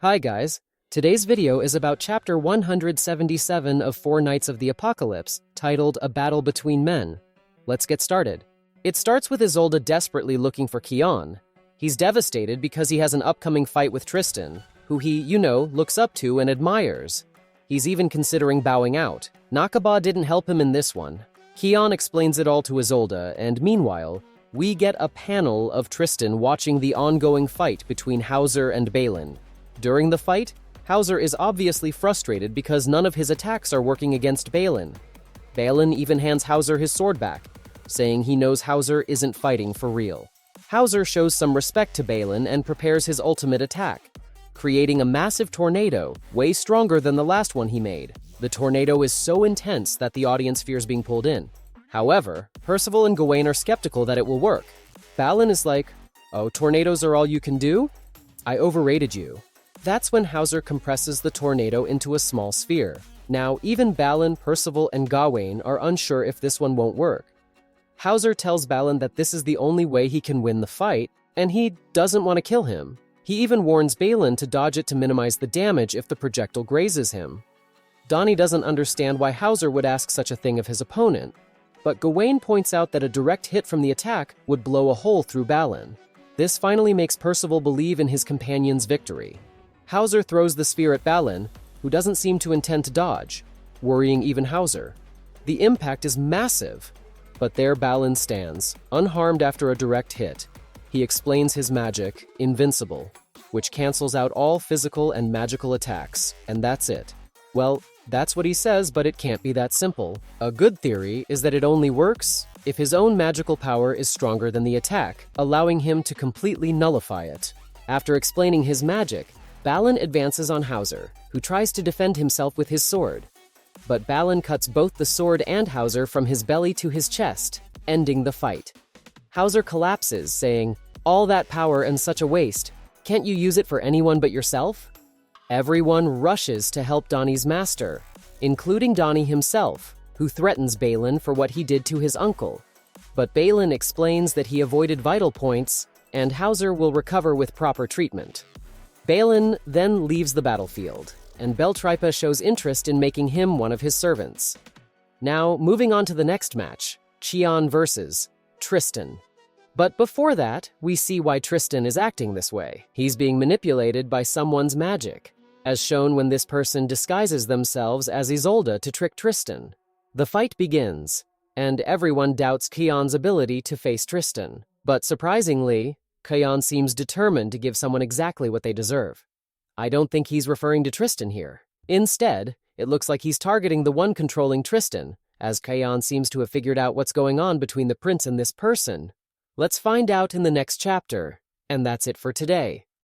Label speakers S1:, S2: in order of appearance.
S1: Hi guys, today's video is about chapter 177 of Four Knights of the Apocalypse, titled A Battle Between Men. Let's get started. It starts with Isolde desperately looking for Kion. He's devastated because he has an upcoming fight with Tristan, who he, looks up to and admires. He's even considering bowing out. Nakaba didn't help him in this one. Kion explains it all to Isolde, and meanwhile, we get a panel of Tristan watching the ongoing fight between Howzer and Balin. During the fight, Howzer is obviously frustrated because none of his attacks are working against Balin. Balin even hands Howzer his sword back, saying he knows Howzer isn't fighting for real. Howzer shows some respect to Balin and prepares his ultimate attack, creating a massive tornado, way stronger than the last one he made. The tornado is so intense that the audience fears being pulled in. However, Percival and Gawain are skeptical that it will work. Balin is like, "Oh, tornadoes are all you can do? I overrated you." That's when Howzer compresses the tornado into a small sphere. Now, even Balin, Percival, and Gawain are unsure if this one won't work. Howzer tells Balin that this is the only way he can win the fight, and he doesn't want to kill him. He even warns Balin to dodge it to minimize the damage if the projectile grazes him. Donny doesn't understand why Howzer would ask such a thing of his opponent, but Gawain points out that a direct hit from the attack would blow a hole through Balin. This finally makes Percival believe in his companion's victory. Howzer throws the sphere at Balin, who doesn't seem to intend to dodge, worrying even Howzer. The impact is massive, but there Balin stands, unharmed after a direct hit. He explains his magic, Invincible, which cancels out all physical and magical attacks, and that's it. Well, that's what he says, but it can't be that simple. A good theory is that it only works if his own magical power is stronger than the attack, allowing him to completely nullify it. After explaining his magic, Balin advances on Howzer, who tries to defend himself with his sword. But Balin cuts both the sword and Howzer from his belly to his chest, ending the fight. Howzer collapses, saying, "All that power and such a waste. Can't you use it for anyone but yourself?" Everyone rushes to help Donny's master, including Donny himself, who threatens Balin for what he did to his uncle. But Balin explains that he avoided vital points, and Howzer will recover with proper treatment. Balin then leaves the battlefield, and Beltripa shows interest in making him one of his servants. Now, moving on to the next match, Kion versus Tristan. But before that, we see why Tristan is acting this way. He's being manipulated by someone's magic, as shown when this person disguises themselves as Isolde to trick Tristan. The fight begins, and everyone doubts Kion's ability to face Tristan. But surprisingly, Kion seems determined to give someone exactly what they deserve. I don't think he's referring to Tristan here. Instead, it looks like he's targeting the one controlling Tristan, as Kion seems to have figured out what's going on between the prince and this person. Let's find out in the next chapter, and that's it for today.